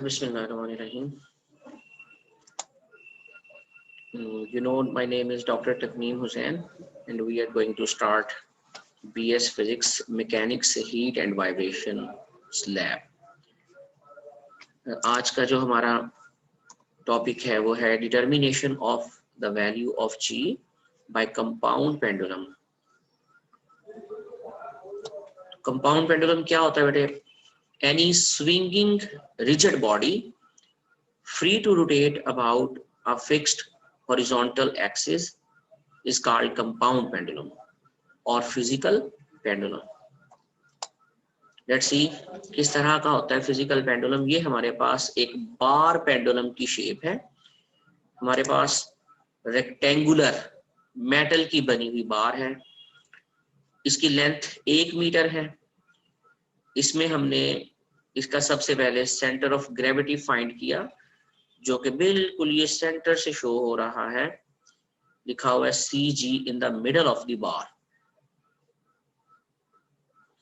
Bismillahirrahmanirrahim. My name is Dr. Takneem Hussain, and we are going to start BS Physics Mechanics Heat and Vibration Lab. आज का जो हमारा topic है वो है determination of the value of G by compound pendulum. Compound pendulum क्या होता है बेटे? Any swinging rigid body free to rotate about a fixed horizontal axis is called compound pendulum or physical pendulum. Let's see किस तरह का होता है physical pendulum. ये हमारे पास एक बार पेंडुलम की शेप है. हमारे पास रेक्टेंगुलर मेटल की बनी हुई बार है. इसकी लेंथ 1 मीटर है. इसमें हमने इसका सबसे पहले सेंटर ऑफ ग्रेविटी फाइंड किया, जो कि बिल्कुल ये सेंटर से शो हो रहा है. लिखा हुआ है CG in the middle of the bar.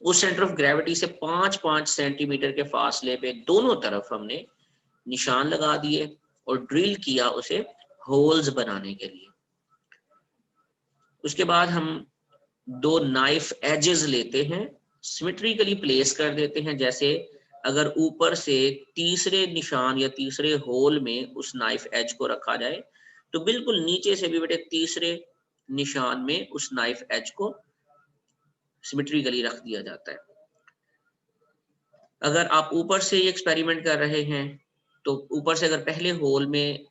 उस सेंटर ऑफ ग्रेविटी से 5-5 सेंटीमीटर के फासले पे दोनों तरफ हमने निशान लगा दिए और ड्रिल किया उसे होल्स बनाने के लिए. उसके बाद हम 2 नाइफ एजेस लेते हैं, सिमेट्रिकली प्लेस कर देते हैं. जैसे अगर ऊपर से तीसरे निशान या तीसरे होल में उस नाइफ एज को रखा जाए, तो बिल्कुल नीचे से भी बेटे तीसरे निशान में उस नाइफ एज को सिमेट्रिकली रख दिया जाता है. अगर आप ऊपर से ये एक्सपेरिमेंट कर रहे हैं, तो ऊपर से अगर पहले होल में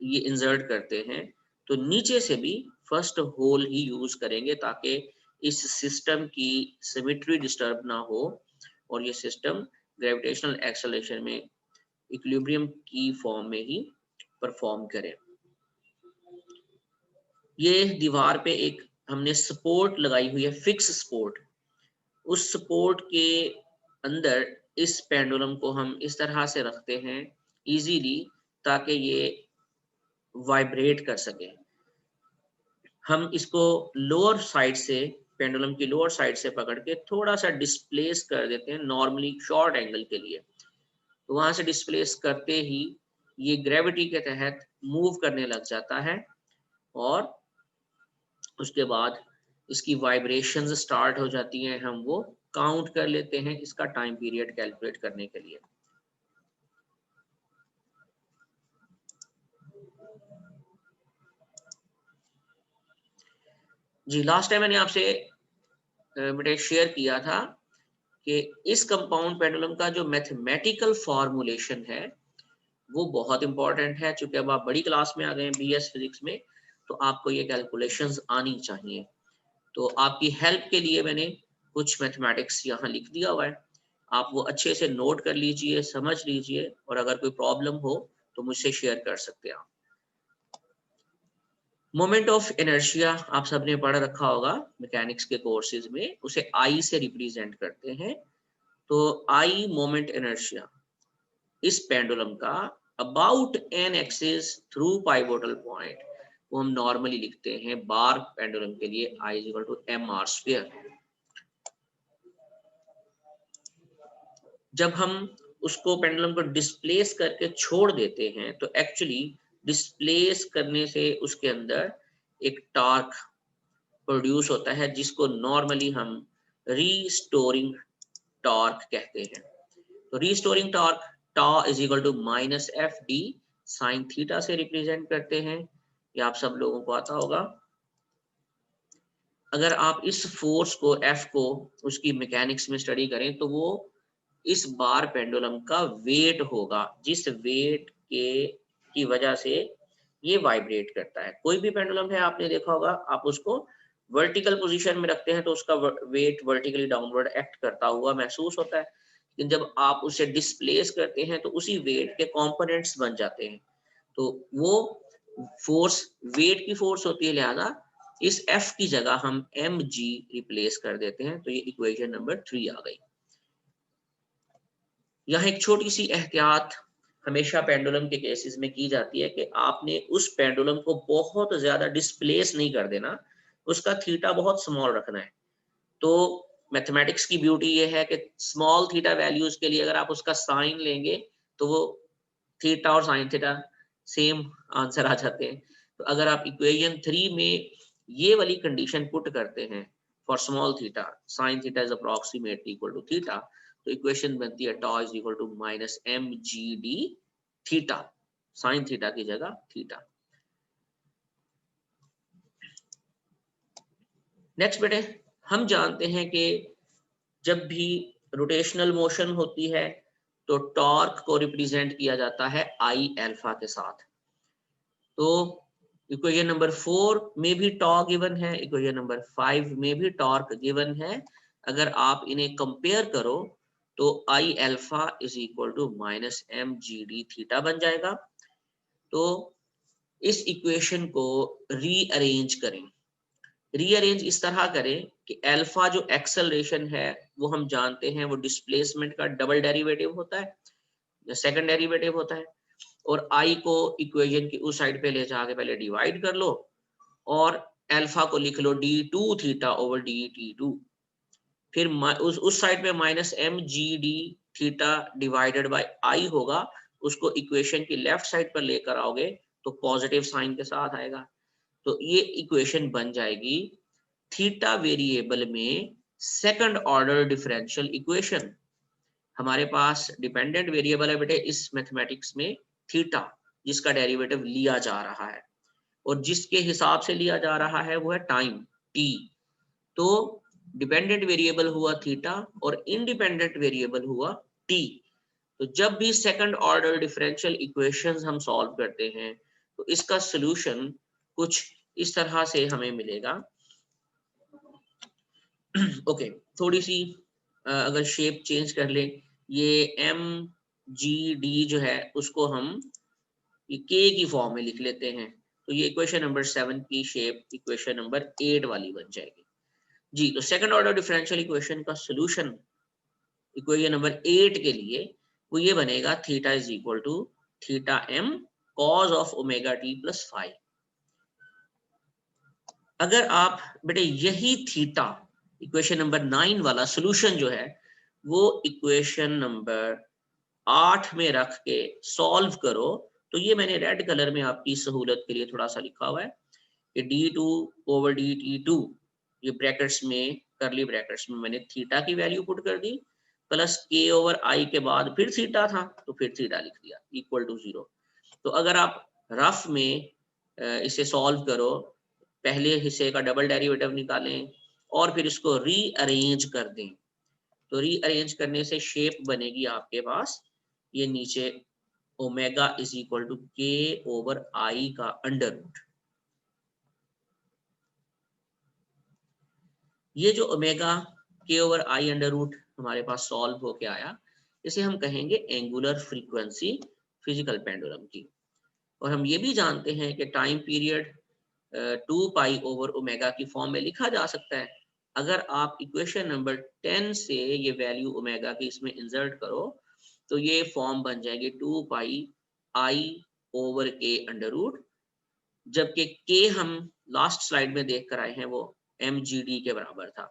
ये इंसर्ट करते हैं, तो नीचे से भी फर्स्ट होल ही यूज करेंगे, ताकि इस सिस्टम की सिमेट्री डिस्टर्ब ना हो और ये सिस्टम ग्रेविटेशनल एक्सेलरेशन में इक्विलिब्रियम की फॉर्म में ही परफॉर्म करे. ये दीवार पे एक हमने सपोर्ट लगाई हुई है, फिक्स सपोर्ट. उस सपोर्ट के अंदर इस पेंडुलम को हम इस तरह से रखते हैं इजीली, ताकि ये वाइब्रेट कर सके. हम इसको लोअर साइड से, पेंडुलम की लोअर साइड से पकड़ के थोड़ा सा डिस्प्लेस कर देते हैं, नॉर्मली शॉर्ट एंगल के लिए. तो वहां से डिस्प्लेस करते ही ये ग्रेविटी के तहत मूव करने लग जाता है और उसके बाद इसकी वाइब्रेशंस स्टार्ट हो जाती हैं. हम वो काउंट कर लेते हैं इसका टाइम पीरियड कैलकुलेट करने के लिए. जी, लास्ट टाइम मैंने आपसे बेटे शेयर किया था कि इस कंपाउंड पेंडुलम का जो मैथमेटिकल फॉर्मूलेशन है वो बहुत इंपॉर्टेंट है. चूंकि अब आप बड़ी क्लास में आ गए हैं BS फिजिक्स में, तो आपको ये कैलकुलेशंस आनी चाहिए. तो आपकी हेल्प के लिए मैंने कुछ मैथमेटिक्स यहाँ लिख दिया हुआ है. आप वो अच्छे से नोट कर लीजिए, समझ लीजिए, और अगर कोई प्रॉब्लम हो तो मुझसे शेयर कर सकते हैं आप. मोमेंट ऑफ इनर्शिया आप सबने पढ़ रखा होगा मैकेनिक्स के कोर्सेज में. उसे I से रिप्रेजेंट करते हैं. तो I मोमेंट इनर्शिया इस पेंडुलम का about n axis through pivotal point, वो हम नॉर्मली लिखते हैं बार पेंडुलम के लिए I = mr². जब हम उसको पेंडुलम को डिस्प्लेस करके छोड़ देते हैं, तो एक्चुअली डिस्प्लेस करने से उसके अंदर एक टॉर्क प्रोड्यूस होता है, जिसको नॉर्मली हम रीस्टोरिंग टॉर्क कहते हैं. तो रीस्टोरिंग टॉर्क टॉ = -FD sin थीटा से रिप्रेजेंट करते हैं. ये आप सब लोगों को आता होगा. अगर आप इस फोर्स को F को उसकी मैकेनिक्स में स्टडी करें, तो वो इस बार पेंडुलम का वेट होगा, जिस वेट की वजह से ये वाइब्रेट करता है. कोई भी पेंडुलम है, आपने देखा होगा, आप उसको वर्टिकल पोजीशन में रखते हैं तो उसका वेट वर्टिकली डाउनवर्ड एक्ट करता हुआ महसूस होता है. लेकिन जब आप उसे डिस्प्लेस करते हैं तो उसी वेट के कंपोनेंट्स बन जाते हैं. तो वो फोर्स वेट की फोर्स होती है, लिहाजा इस F की जगह हम mg रिप्लेस कर देते हैं. तो ये इक्वेशन नंबर 3 आ गई. यहाँ एक छोटी सी एहतियात हमेशा पेंडुलम के केसेस में की जाती है कि आपने उस पेंडुलम को बहुत ज्यादा डिस्प्लेस नहीं कर देना, उसका थीटा बहुत स्मॉल रखना है. तो मैथमेटिक्स की ब्यूटी ये है कि स्मॉल थीटा वैल्यूज के लिए अगर आप उसका साइन लेंगे, तो वो थीटा और साइन थीटा सेम आंसर आ जाते हैं। तो अगर आप इक्वेशन 3 में ये वाली कंडीशन पुट करते हैं for small theta sine theta is approximately equal to theta, तो इक्वेशन बनती है tau is equal to minus M G D theta, sine theta की जगह थीटा। नेक्स्ट बेटे, हम जानते हैं कि जब भी रोटेशनल मोशन होती है तो टॉर्क को रिप्रेजेंट किया जाता है आई अल्फा के साथ। तो इक्वेशन नंबर 4 में भी टॉर्क गिवन है, इक्वेशन नंबर 5 में भी टॉर्क गिवन है। अगर आप इन्हें कंपेयर करो तो I alpha is equal to minus M G D theta बन जाएगा। तो इस इक्वेशन को रीअरेंज करें, रीअरेंज इस तरह करें कि अल्फा जो एक्सेलरेशन है वो हम जानते हैं वो डिस्प्लेसमेंट का डबल डेरिवेटिव होता है या सेकंड डेरिवेटिव होता है, और आई को इक्वेशन की उस साइड पे ले जाके पहले डिवाइड कर लो और अल्फा को लिख लो d two theta over d t two, फिर उस साइड पे minus M G D theta divided by i होगा, उसको इक्वेशन की लेफ्ट साइड पर लेकर आओगे तो पॉजिटिव साइन के साथ आएगा। तो ये इक्वेशन बन जाएगी थीटा वेरिएबल में सेकंड ऑर्डर डिफरेंशियल इक्वेशन। हमारे पास डिपेंडेंट वेरिएबल है बेटे इस मैथमेटिक्स में थीटा, जिसका डेरिवेटिव लिया जा रहा है और जिसके हिसाब से लिया जा रहा है वो है टाइम टी। तो डिपेंडेंट वेरिएबल हुआ थीटा और इंडिपेंडेंट वेरिएबल हुआ टी। तो जब भी सेकंड ऑर्डर डिफरेंशियल इक्वेशंस हम सॉल्व करते हैं तो इसका सॉल्यूशन कुछ इस तरह से हमें मिलेगा। ओके, थोड़ी सी अगर शेप चेंज कर ले, ये एम जी डी जो है उसको हम ये के की फॉर्म में लिख लेते हैं, तो ये इक्वेशन नंबर 7 की शेप इक्वेशन नंबर 8 वाली बन जाएगी जी। तो सेकंड ऑर्डर डिफरेंशियल इक्वेशन का सॉल्यूशन इक्वेशन नंबर 8 के लिए वो ये बनेगा theta is equal to theta M cos of omega T plus five. अगर आप बेटे यही थीटा इक्वेशन नंबर 9 वाला सॉल्यूशन जो है वो इक्वेशन नंबर 8 में रख के सॉल्व करो, तो ये मैंने रेड कलर में आपकी सहूलत के लिए थोड़ा सा लिखा हुआ है कि d2 ओवर dt2, ये ब्रैकेट्स में करली ब्रैकेट्स में मैंने थीटा की वैल्यू पुट कर दी, प्लस k ओवर i के बाद फिर थीटा था तो फिर थीटा लिख दिया इक्वल टू 0। तो अगर आप रफ में इसे सॉल्व करो, पहले हिस्से का डबल डेरिवेटिव निकालें और फिर इसको रीअरेंज कर दें, तो रीअरेंज करने से शेप बनेगी आपके पास ये नीचे ओमेगा इज इक्वल टू के ओवर आई का अंडर रूट। ये जो ओमेगा के ओवर आई अंडर रूट हमारे पास सॉल्व होके आया, इसे हम कहेंगे एंगुलर फ्रीक्वेंसी फिजिकल पेंडुलम की। और हम ये भी जानते हैं कि time period 2 pi over omega की फॉर्म में लिखा जा सकता है। अगर आप इक्वेशन नंबर 10 से ये वैल्यू ओमेगा की इसमें इंसर्ट करो तो ये फॉर्म बन जाएगी 2 पाई आई ओवर के अंडर रूट, जबकि के हम लास्ट स्लाइड में देख कर आए हैं वो एम जी डी के बराबर था,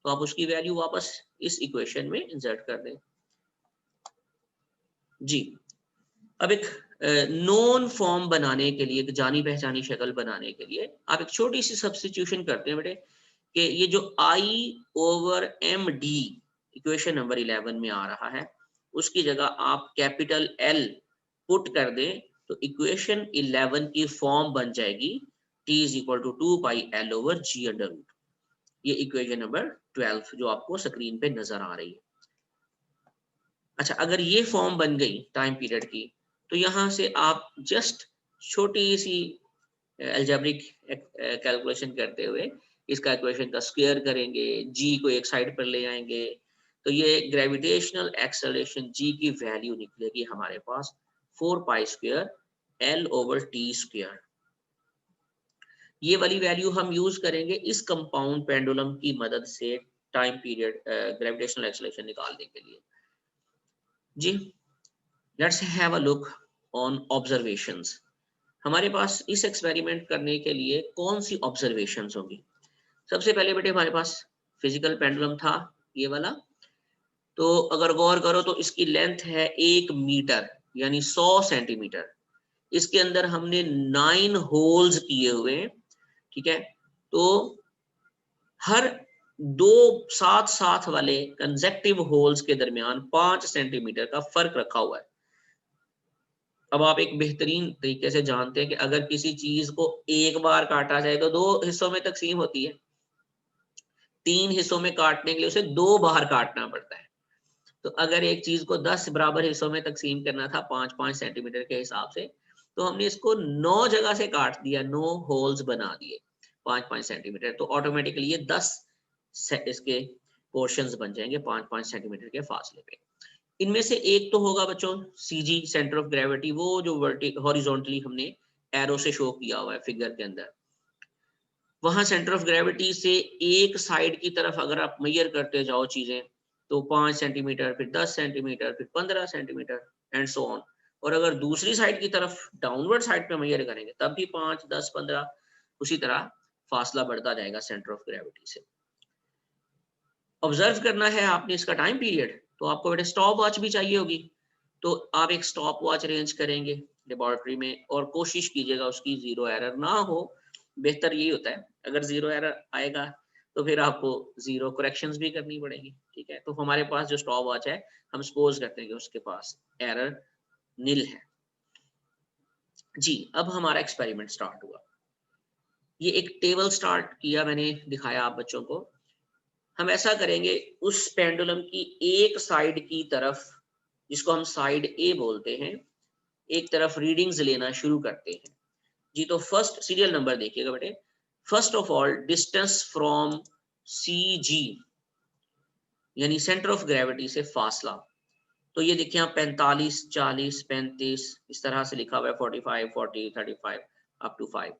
तो आप उसकी वैल्यू वापस इस इक्वेशन में इंसर्ट कर दें जी। अब एक नॉन फॉर्म बनाने के लिए, एक जानी पहचानी शक्ल बनाने के लिए आप एक छोटी सी सब्स्टिट्यूशन करते हैं बेटे कि ये जो I over M D equation number 11 में आ रहा है उसकी जगह आप कैपिटल L पुट कर दें, तो इक्वेशन 11 की फॉर्म बन जाएगी T is equal to 2 pi L over g under root. ये इक्वेशन नंबर 12 जो आपको स्क्रीन पे नजर आ रही है। अच्छा, अगर ये फॉर्म बन गई टाइम पीरियड की तो यहाँ से आप जस्ट छोटी सी अलजेब्रिक कैलकुलेशन करते हुए इसका इक्वेशन का स्क्वायर करेंगे, जी को एक साइड पर ले आएंगे, तो ये ग्रेविटेशनल एक्सेलरेशन जी की वैल्यू निकलेगी हमारे पास 4 pi square L over T square. ये वाली वैल्यू हम यूज करेंगे इस कंपाउंड पेंडुलम की मदद से टाइम पीरियड ग्रेविटेशनल एक्सेलरेशन निकालने के लिए जी। Let's have a look on observations. हमारे पास इस एक्सपेरिमेंट करने के लिए कौन सी ऑब्जर्वेशंस होंगी? सबसे पहले बेटे हमारे पास फिजिकल पेंडुलम था ये वाला, तो अगर गौर करो तो इसकी लेंथ है 1 मीटर, यानी 100 सेंटीमीटर, इसके अंदर हमने 9 होल्स किए हुए हैं, ठीक है। तो हर दो साथ साथ वाले कंसेक्टिव होल्स के दरमियान 5 सेंटीमीटर का फर्क रखा हुआ है। अब आप एक बेहतरीन तरीके से जानते हैं कि अगर किसी चीज को एक बार काटा जाए तो 2 हिस्सों में तकसीम होती है, 3 हिस्सों में काटने के लिए उसे 2 बार काटना पड़ता है। तो अगर एक चीज को 10 बराबर हिस्सों में तकसीम करना था 5-5 सेंटीमीटर के हिसाब से, तो हमने इसको 9 जगह से काट दिया, 9 होल्स बना दिए 5-5 सेंटीमीटर, तो ऑटोमेटिकली ये 10 इसके पोर्शंस बन जाएंगे 5-5 सेंटीमीटर के फासले पे। इनमें से एक तो होगा बच्चों सीजी, सेंटर ऑफ ग्रेविटी, वो जो हॉरिजॉन्टली हमने एरो से शो किया हुआ है फिगर के अंदर। वहां सेंटर ऑफ ग्रेविटी से एक साइड की तरफ अगर आप मेजर करते जाओ चीजें, तो 5 सेंटीमीटर, फिर 10 सेंटीमीटर, फिर 15 सेंटीमीटर एंड सो ऑन। और अगर दूसरी साइड की तरफ डाउनवर्ड साइड पे मेजर करेंगे तब भी 5, 10, 15, उसी तरह फासला बढ़ता जाएगा सेंटर ऑफ ग्रेविटी से। ऑब्जर्व करना है आपने इसका टाइम पीरियड, तो आपको बेटे स्टॉप वॉच भी चाहिए होगी, तो आप एक स्टॉप वॉच अरेंज करेंगे लेबोरेटरी में और कोशिश कीजिएगा उसकी 0 एरर ना हो। बेहतर यही होता है, अगर 0 एरर आएगा तो फिर आपको 0 करेक्शंस भी करनी पड़ेगी, ठीक है। तो हमारे पास जो स्टॉप वॉच है, हम सपोज करते हैं कि उसके पास एरर नील है जी। अब हमारा एक्सपेरिमेंट स्टार्ट हुआ, ये एक टेबल स्टार्ट किया मैंने, दिखाया आप बच्चों को। हम ऐसा करेंगे, उस पेंडुलम की एक साइड की तरफ, जिसको हम साइड ए बोलते हैं, एक तरफ रीडिंग्स लेना शुरू करते हैं जी। तो फर्स्ट सीरियल नंबर देखिएगा बेटे। First of all distance from c g, यानी सेंटर ऑफ ग्रेविटी से फासला। तो ये देखिए आप 45, 40, 35 इस तरह से लिखा हुआ है, 45, 40, 35 अप टू 5।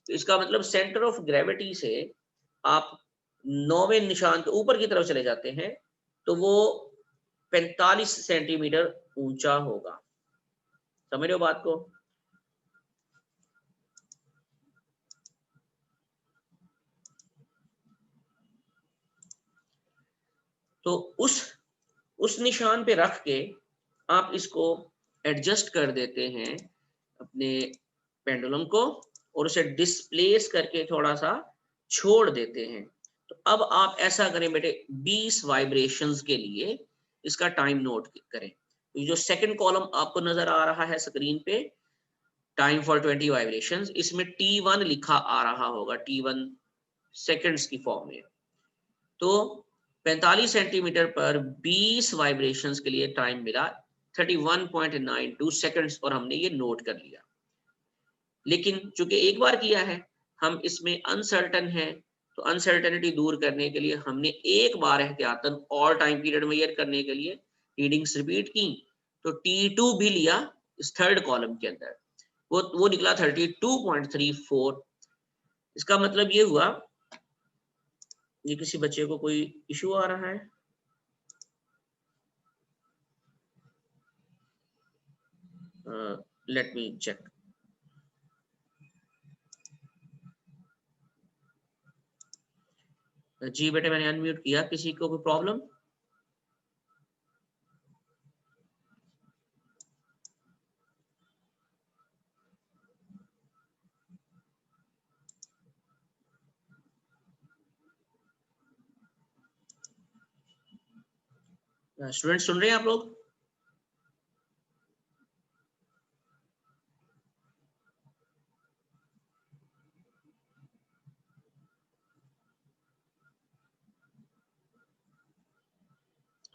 तो इसका मतलब सेंटर ऑफ ग्रेविटी से आप 9वें निशान के ऊपर की तरफ चले जाते हैं तो वो 45 सेंटीमीटर ऊंचा होगा। समझ रहे हो बात को? तो उस निशान पे रख के आप इसको एडजस्ट कर देते हैं अपने पेंडुलम को, और उसे डिस्प्लेस करके थोड़ा सा छोड़ देते हैं। तो अब आप ऐसा करें बेटे, 20 वाइब्रेशंस के लिए इसका टाइम नोट करें। तो जो सेकंड कॉलम आपको नजर आ रहा है स्क्रीन पे, टाइम फॉर 20 वाइब्रेशंस, इसमें T1 लिखा आ रहा होगा, T1 सेकंड्स की फॉर्म में। तो 45 सेंटीमीटर पर 20 वाइब्रेशंस के लिए टाइम मिला 31.92 सेकंड्स, और हमने ये नोट कर लिया। लेकिन चूंकि एक बार किया है, हम इसमें अनसर्टन है, तो अनसर्टेनिटी दूर करने के लिए हमने एक बार एहतियातन और टाइम पीरियड मेजर करने के लिए रीडिंग्स रिपीट की, तो T2 भी लिया इस थर्ड कॉलम के अंदर, वो निकला 32.34। इसका मतलब ये हुआ, ये किसी बच्चे को कोई इशू आ रहा है? Let me check. जी बेटे मैंने अनम्यूट किया, किसी को कोई प्रॉब्लम? स्टूडेंट सुन रहे हैं आप लोग?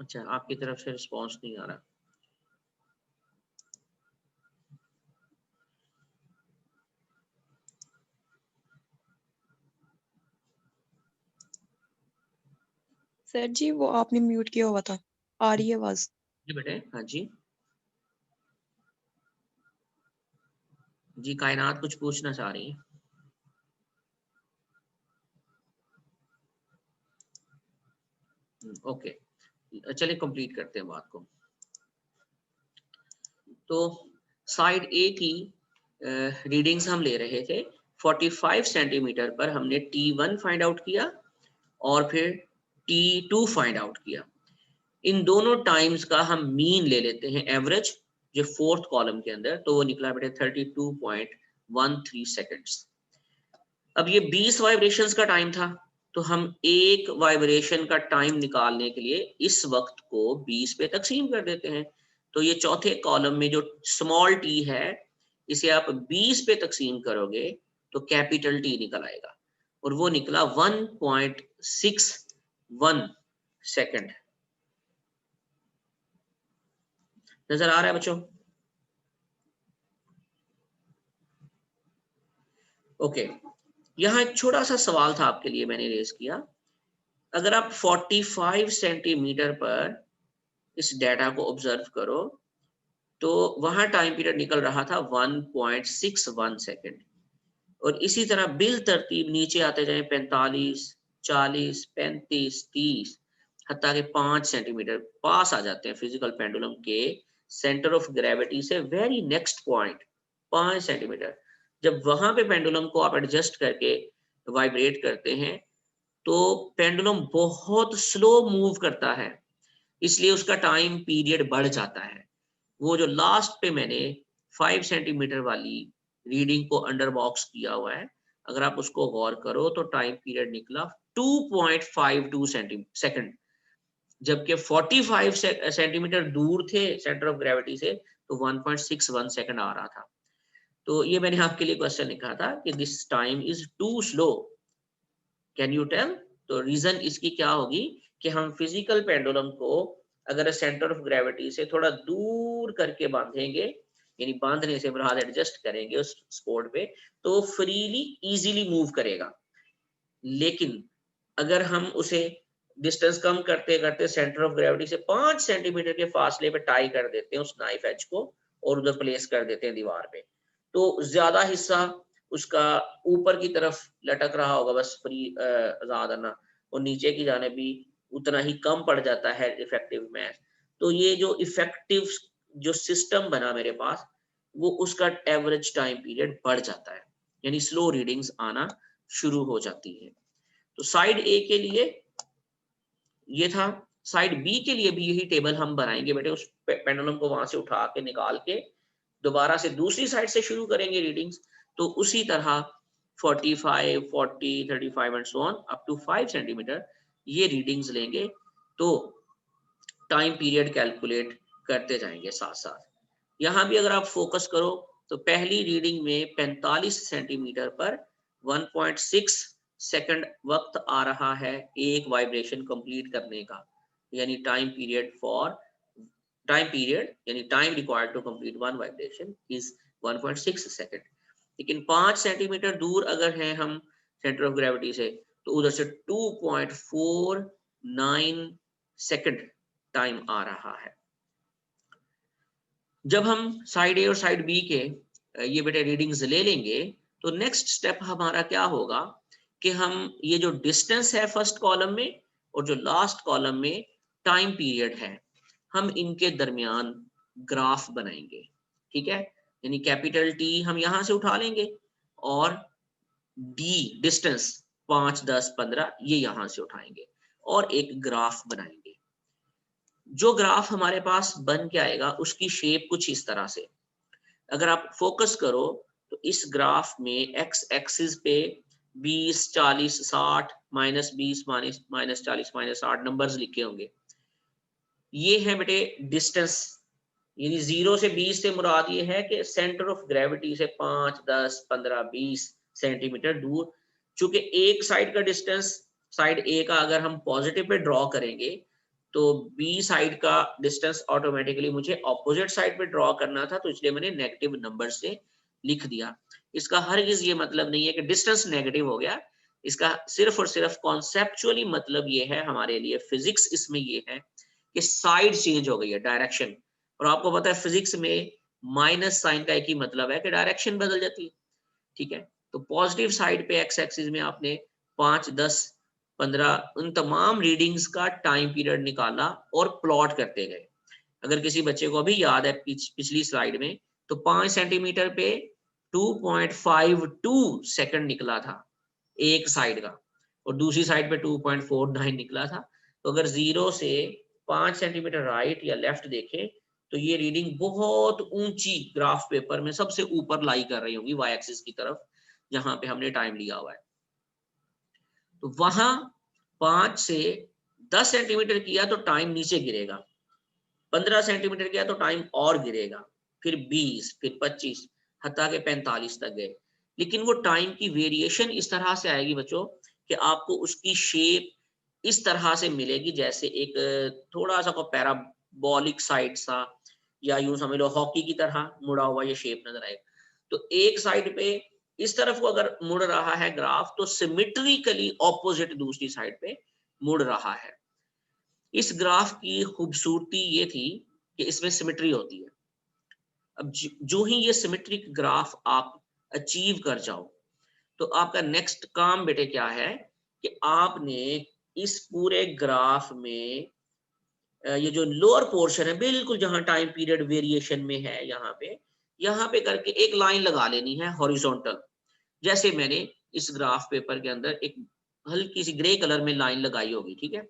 अच्छा, आपकी तरफ से रिस्पांस नहीं आ रहा। सर जी वो आपने म्यूट किया हुआ था, आ रही है आवाज। जी बेटे, हाँ जी जी, कायनात कुछ पूछना चाह रही है। ओके, चलिए कंप्लीट करते हैं बात को। तो साइड ए की रीडिंग्स हम ले रहे थे, 45 सेंटीमीटर पर हमने T1 फाइंड आउट किया और फिर T2 फाइंड आउट किया। इन दोनों टाइम्स का हम मीन ले लेते हैं, एवरेज, जो फोर्थ कॉलम के अंदर, तो वो निकला बेटे 32.13 सेकेंड्स। अब ये 20 वाइब्रेशंस का टाइम था, तो हम एक वाइब्रेशन का टाइम निकालने के लिए इस वक्त को 20 पे तकसीम कर देते हैं। तो ये चौथे कॉलम में जो स्मॉल टी है, इसे आप 20 पे तकसीम करोगे तो कैपिटल टी निकल आएगा, और वो निकला 1.61 सेकंड। नजर आ रहा है बच्चों? ओके, यहाँ एक छोटा सा सवाल था आपके लिए, मैंने रेज किया। अगर आप 45 सेंटीमीटर पर इस डेटा को ऑब्जर्व करो, तो वहां टाइम पीरियड निकल रहा था 1.61 सेकंड, और इसी तरह बिल तरतीब नीचे आते जाए 45, 40, 35, 30, हत्ता के 5 सेंटीमीटर पास आ जाते हैं फिजिकल पेंडुलम के सेंटर ऑफ ग्रेविटी से वेरी नेक्स्ट पॉइंट 5 सेंटीमीटर। जब वहां पे पेंडुलम को आप एडजस्ट करके वाइब्रेट करते हैं, तो पेंडुलम बहुत स्लो मूव करता है, इसलिए उसका टाइम पीरियड बढ़ जाता है। वो जो लास्ट पे मैंने 5 सेंटीमीटर वाली रीडिंग को अंडर बॉक्स किया हुआ है, अगर आप उसको गौर करो तो टाइम पीरियड निकला 2.52 सेकंड, जबकि 45 सेंटीमीटर दूर थे सेंटर ऑफ ग्रेविटी से, तो 1.61 सेकंड आ रहा था। तो ये मैंने आपके लिए क्वेश्चन लिखा था कि this time is too slow, can you tell? तो रीजन इसकी क्या होगी कि हम फिजिकल पेंडुलम को अगर सेंटर ऑफ ग्रेविटी से थोड़ा दूर करके बांधेंगे, यानी बांधने से मुराद एडजस्ट करेंगे उस स्पॉट पे, तो फ्रीली इजीली मूव करेगा। लेकिन अगर हम उसे डिस्टेंस कम करते करते सेंटर ऑफ ग्रेविटी से 5 सेंटीमीटर के फासले पे टाई कर देते हैं उस नाइफ एज को, और उधर प्लेस कर देते हैं दीवार पे, तो ज्यादा हिस्सा उसका ऊपर की तरफ लटक रहा होगा बस फ्री ज्यादा ना, और नीचे की जाने भी उतना ही कम पड़ जाता है इफेक्टिव मैथ। तो ये जो इफेक्टिव जो सिस्टम बना मेरे पास, वो उसका एवरेज टाइम पीरियड बढ़ जाता है, यानी स्लो रीडिंग्स आना शुरू हो जाती है। तो साइड ए के लिए ये था, साइड बी के लिए भी यही टेबल हम बनाएंगे बेटे। उस पेंडुलम को वहां से उठा के निकाल के दोबारा से दूसरी साइड से शुरू करेंगे रीडिंग्स, तो उसी तरह 45, 40, 35 and so on up to 5 centimetre ये रीडिंग्स लेंगे, तो टाइम पीरियड कैलकुलेट करते जाएंगे साथ साथ। यहाँ भी अगर आप फोकस करो तो पहली रीडिंग में 45 सेंटीमीटर पर 1.6 सेकंड वक्त आ रहा है एक वाइब्रेशन कंप्लीट करने का, यानी टाइम पीरियड यानी time required to complete one vibration is 1.6 second. लेकिन 5 सेंटीमीटर दूर अगर हैं हम सेंटर ऑफ ग्रेविटी से, तो उधर से 2.49 सेकंड टाइम आ रहा है। जब हम साइड ए और साइड बी के ये बेटे रीडिंग्स ले लेंगे, तो नेक्स्ट स्टेप हमारा क्या होगा कि हम ये जो डिस्टेंस है फर्स्ट कॉलम में और जो लास्ट कॉलम में टाइम पीरियड है, हम इनके दरमियान ग्राफ बनाएंगे। ठीक है, यानी कैपिटल टी हम यहां से उठा लेंगे और डी डिस्टेंस 5, 10, 15 ये यहां से उठाएंगे और एक ग्राफ बनाएंगे। जो ग्राफ हमारे पास बन के आएगा उसकी शेप कुछ इस तरह से, अगर आप फोकस करो तो इस ग्राफ में एक्स एक्सिस पे 20, 40, 60, -20, -40, -60 नंबर्स लिखे होंगे। ये है बेटे डिस्टेंस, यानी 0 से 20 से मुराद ये है कि सेंटर ऑफ ग्रेविटी से 5, 10, 15, 20 सेंटीमीटर दूर। चूंकि एक साइड का डिस्टेंस साइड ए का अगर हम पॉजिटिव पे ड्रॉ करेंगे, तो बी साइड का डिस्टेंस ऑटोमेटिकली मुझे ऑपोजिट साइड पे ड्रॉ करना था, तो इसलिए मैंने नेगेटिव नंबर से लिख दिया। इसका हरगिज ये मतलब नहीं है कि डिस्टेंस नेगेटिव हो गया, इसका सिर्फ और सिर्फ कॉन्सेप्चुअली मतलब ये है हमारे लिए, फिजिक्स इसमें ये है कि साइड चेंज हो गई है, डायरेक्शन। और आपको पता है फिजिक्स में माइनस साइन का एक ही मतलब है कि डायरेक्शन बदल जाती है। ठीक है, तो पॉजिटिव साइड पे एक्स एक्सिस में आपने 5, 10, 15 उन तमाम रीडिंग्स का टाइम पीरियड निकाला और प्लॉट करते गए। अगर किसी बच्चे को अभी याद है पिछली स्लाइड में, तो 5 सेंटीमीटर पे 2.52 सेकंड निकला था एक साइड का, और दूसरी साइड पे 2.49 निकला था। तो अगर 0 से 5 सेंटीमीटर राइट या लेफ्ट देखें, तो ये रीडिंग बहुत ऊंची ग्राफ पेपर में सबसे ऊपर लाई कर रही होगी वाई एक्सिस की तरफ, जहां पे हमने टाइम लिया हुआ है। तो वहां 5 से 10 सेंटीमीटर किया तो टाइम नीचे गिरेगा, 15 सेंटीमीटर किया तो टाइम और गिरेगा, फिर 20, फिर 25, हत्ता के 45 तक गए। लेकिन वो टाइम की वेरिएशन इस तरह से आएगी बच्चों कि आपको उसकी शेप इस तरह से मिलेगी जैसे एक थोड़ा सा को पैराबोलिक साइड सा, या यूं समझ लो हॉकी की तरह मुड़ा हुआ ये शेप नजर आएगा। तो एक साइड पे इस तरफ को अगर मुड़ रहा है ग्राफ, तो सिमेट्रिकली ऑपोजिट दूसरी साइड पे मुड़ रहा है। इस ग्राफ की खूबसूरती ये थी कि इसमें सिमेट्री होती है। अब जो ही ये सिमेट्रिक ग्राफ आप अचीव कर जाओ, तो आपका नेक्स्ट काम बेटे क्या है कि आपने इस पूरे ग्राफ में ये जो लोअर पोर्शन है बिल्कुल जहां टाइम पीरियड वेरिएशन में है, यहाँ पे करके एक लाइन लगा लेनी है हॉरिजॉन्टल। जैसे मैंने इस ग्राफ पेपर के अंदर एक हल्की सी ग्रे कलर में लाइन लगाई होगी, ठीक है।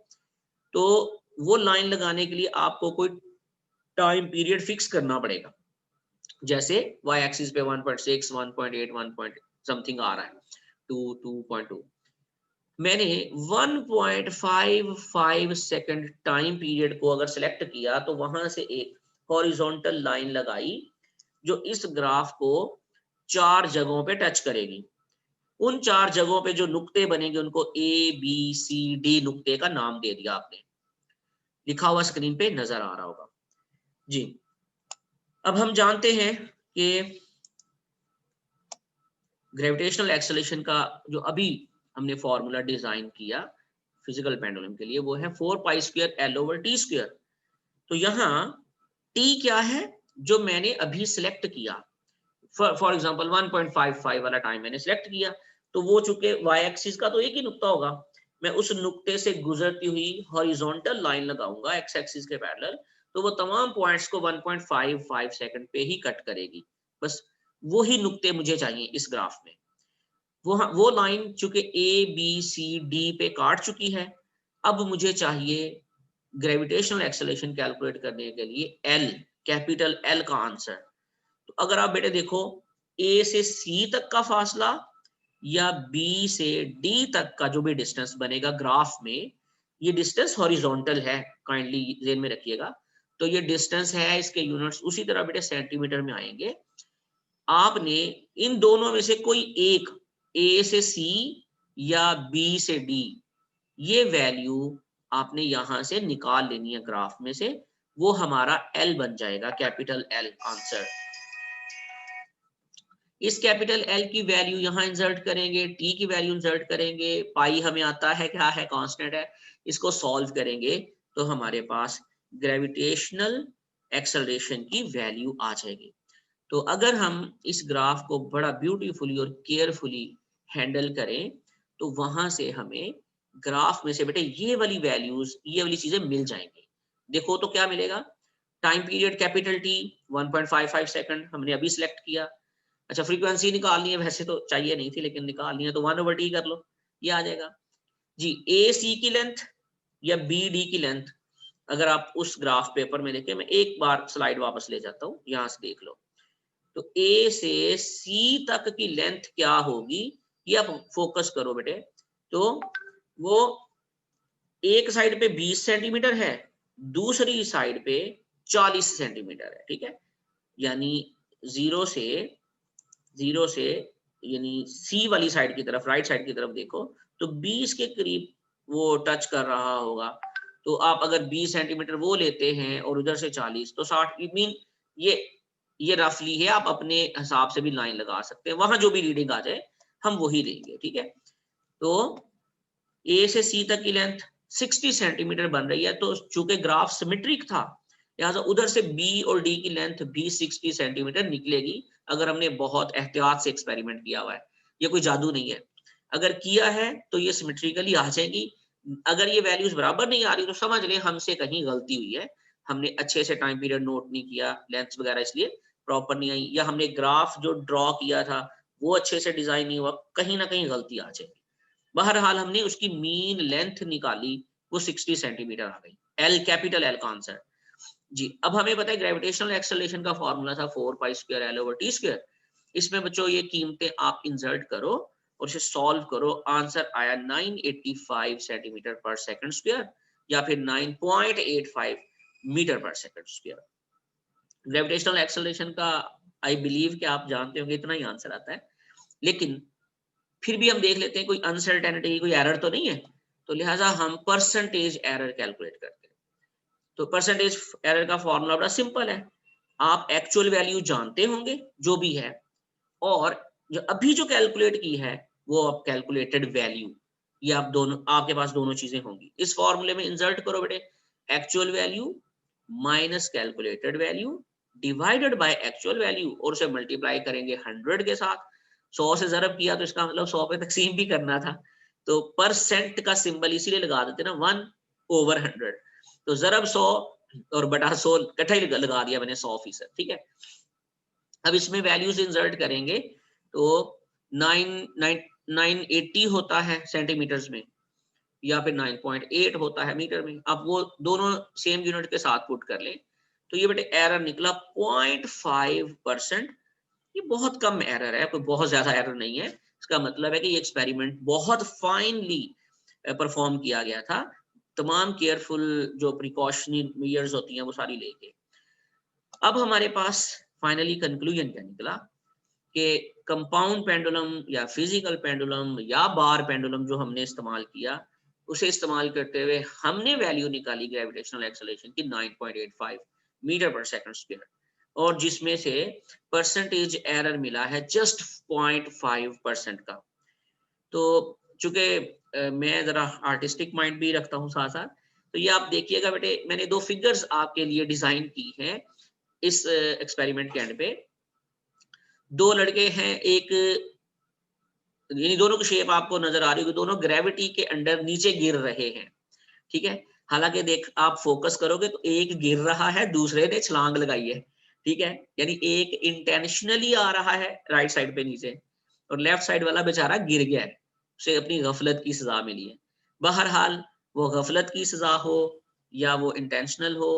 तो वो लाइन लगाने के लिए आपको कोई टाइम पीरियड फिक्स करना पड़ेगा। जैसे y एक्सिस पे 1.6, 1.8, 1. समथिंग आ रहा है, 2, 2.2। मैंने 1.55 सेकंड टाइम पीरियड को अगर सिलेक्ट किया तो वहां से एक हॉरिजॉन्टल लाइन लगाई जो इस ग्राफ को 4 जगहों पे टच करेगी। उन 4 जगहों पे जो नुक्ते बनेंगे उनको ABCD नुक्ते का नाम दे दिया आपने, लिखा हुआ स्क्रीन पे नजर आ रहा होगा जी। अब हम जानते हैं कि ग्रेविटेशनल एक्सेलरेशन का जो अभी हमने फॉर्मूला डिजाइन किया फिजिकल पेंडुलम के लिए, वो है 4π² L/t²। तो यहाँ t क्या है जो मैंने अभी सिलेक्ट किया, फॉर एग्जांपल 1.55 वाला टाइम मैंने सिलेक्ट किया, तो वो चूंकि y एक्सिस का तो एक ही नुक्ता होगा, मैं उस नुक्ते से गुजरती हुई हॉरिजॉन्टल लाइन लगाऊंगा x एक्सिस के पैरेलल, तो वो तमाम पॉइंट्स को 1.55 सेकंड पे ही कट करेगी। बस वो ही नुक्ते मुझे चाहिए इस ग्राफ में। वो लाइन चूंकि ABCD पे काट चुकी है, अब मुझे चाहिए ग्रेविटेशनल एक्सेलरेशन कैलकुलेट करने के लिए L, कैपिटल L का आंसर। तो अगर आप बेटे देखो A से C तक का फासला या B से D तक का जो भी डिस्टेंस बनेगा ग्राफ में, ये डिस्टेंस हॉरिजॉन्टल है, काइंडली ध्यान में रखिएगा। तो ये डिस्टेंस है, इसके यूनिट्स उसी तरह बेटे सेंटीमीटर में आएंगे। आपने इन दोनों में से कोई एक A से C या B से D, ये वैल्यू आपने यहां से निकाल लेनी है ग्राफ में से, वो हमारा L बन जाएगा, कैपिटल L आंसर। इस कैपिटल L की वैल्यू यहां इंसर्ट करेंगे, T की वैल्यू इंसर्ट करेंगे, पाई हमें आता है क्या है, कांस्टेंट है, इसको सॉल्व करेंगे तो हमारे पास ग्रेविटेशनल एक्सेलरेशन की वैल्यू आ जाएगी। तो अगर हम इस ग्राफ को बड़ा ब्यूटीफुली और केयरफुली हैंडल करें तो वहां से हमें ग्राफ में से बेटे ये वाली वैल्यूज, ये वाली चीजें मिल जाएंगी। देखो तो क्या मिलेगा, time period capital T 1.55 second हमने अभी सिलेक्ट किया। अच्छा, फ्रीक्वेंसी निकालनी है, वैसे तो चाहिए नहीं थी लेकिन निकालनी है तो 1/t कर लो, ये आ जाएगा जी। AC की लेंथ या BD की लेंथ, अगर आप उस ग्राफ पेपर में देखें, मैं एक बार स्लाइड वापस ले जाता हूँ, यहां से देख लो। तो A से C तक की लेंथ क्या होगी, ये आप फोकस करो बेटे। तो वो एक साइड पे 20 सेंटीमीटर है, दूसरी साइड पे 40 सेंटीमीटर है, ठीक है। यानी जीरो से यानी C वाली साइड की तरफ, राइट साइड की तरफ देखो तो 20 के करीब वो टच कर रहा होगा। तो आप अगर 20 सेंटीमीटर वो लेते हैं और उधर से 40 तो 60, इट मीन ये रफली है, आप अपने हिसाब से भी लाइन लगा सकते हैं, वहां जो भी रीडिंग आ जाए हम वही लेंगे, ठीक है। तो A से C तक की लेंथ 60 सेंटीमीटर बन रही है, तो चूंकि ग्राफ सिमेट्रिक था लिहाजा उधर से B और D की लेंथ भी 60 सेंटीमीटर निकलेगी, अगर हमने बहुत एहतियात से एक्सपेरिमेंट किया हुआ है। ये कोई जादू नहीं है, अगर किया है तो ये सिमेट्रिकली आ जाएगी। अगर ये वैल्यूज बराबर नहीं आ रही तो समझ लें हमसे कहीं गलती हुई है, हमने अच्छे से टाइम पीरियड नोट नहीं किया, लेंथ्स वगैरह इसलिए प्रॉपर नहीं आई, या हमने ग्राफ जो ड्रॉ किया था वो अच्छे से डिजाइन नहीं हुआ, कहीं ना कहीं गलती आ जाएगी। बहरहाल हमने उसकी मीन लेंथ निकाली, वो 60 सेंटीमीटर आ गई, L, कैपिटल L का आंसर। जी, अब हमें पता है ग्रेविटेशनल एक्सेलरेशन का फॉर्मूला था 4 pi square L over T square. इसमें बच्चों ये कीमतें आप इंसर्ट करो और इसे सॉल्व करो, आंसर आया 985 सेंटीमीटर पर सेकंड स्क्वायर या फिर 9.85 मीटर पर सेकंड स्क्वायर। ग्रेविटेशनल एक्सेलरेशन का आई बिलीव कि आप जानते होंगे इतना ही आंसर आता है, लेकिन फिर भी हम देख लेते हैं कोई अनसर्टेनिटी, कोई एरर तो नहीं है, तो लिहाजा हम परसेंटेज एरर कैलकुलेट करते हैं। तो परसेंटेज एरर का फॉर्मूला बड़ा सिंपल है, आप एक्चुअल वैल्यू जानते होंगे जो भी है, और जो अभी जो कैलकुलेट की है वो आप कैलकुलेटेड वैल्यू, ये आप दोनों, आपके पास दोनों चीजें होंगी। इस फॉर्मूले में इंसर्ट करो बेटे, actual value minus calculated value divided by actual value, और उसे मल्टीप्लाई करेंगे 100 के साथ। 100 से ज़रब किया तो इसका मतलब 100 पे तकसीम भी करना था, तो परसेंट का सिंबल इसीलिए लगा देते ना 1/100, तो ज़रब 100 और बटा 100 इकट्ठा ही लगा दिया मैंने 100%, ठीक है। अब इसमें वैल्यूज इंसर्ट करेंगे तो 980 होता है सेंटीमीटर्स में, या फिर 9.8 होता है मीटर में। अब वो दोनों सेम यूनिट के साथ पुट कर लें तो ये बेटे एरर निकला 0.5%। ये बहुत कम एरर है, कोई बहुत ज्यादा एरर नहीं है। इसका मतलब है कि ये एक्सपेरिमेंट बहुत फाइनली परफॉर्म किया गया था, तमाम केयरफुल जो प्रिकॉशनरी मेजर्स होती हैं वो सारी लेके। अब हमारे पास फाइनली कंक्लूजन क्या निकला कि कंपाउंड पेंडुलम या फिजिकल पेंडुलम या बार पेंडुलम जो हमने इस्तेमाल किया, उसे इस्तेमाल करते हुए हमने वैल्यू निकाली ग्रेविटेशनल एक्सेलरेशन की 9.85 मीटर पर सेकंड स्क्वायर, और जिसमें से परसेंटेज एरर मिला है जस्ट 0.5% का। तो चूंकि मैं जरा आर्टिस्टिक माइंड भी रखता हूँ साथ साथ, तो ये आप देखिएगा बेटे, मैंने दो फिगर्स आपके लिए डिजाइन की हैं इस एक्सपेरिमेंट के एंड पे। दो लड़के हैं, एक यानी दोनों की शेप आपको नजर आ रही होगी, दोनों ग्रेविटी के अंडर नीचे गिर रहे हैं, ठीक है। हालांकि देख आप फोकस करोगे तो एक गिर रहा है, दूसरे ने छलांग लगाई है, ठीक है। यानी एक इंटेंशनली आ रहा है राइट साइड पे नीचे, और लेफ्ट साइड वाला बेचारा गिर गया है, उसे अपनी गफलत की सजा मिली है। बहरहाल वो गफलत की सजा हो या वो इंटेंशनल हो,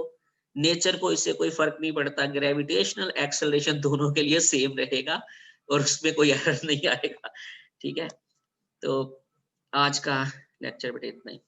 नेचर को इससे कोई फर्क नहीं पड़ता, ग्रेविटेशनल एक्सेलरेशन दोनों के लिए सेम रहेगा और उसमें कोई एरर नहीं आएगा, ठीक है। तो आज का लेक्चर बेटे इतना ही।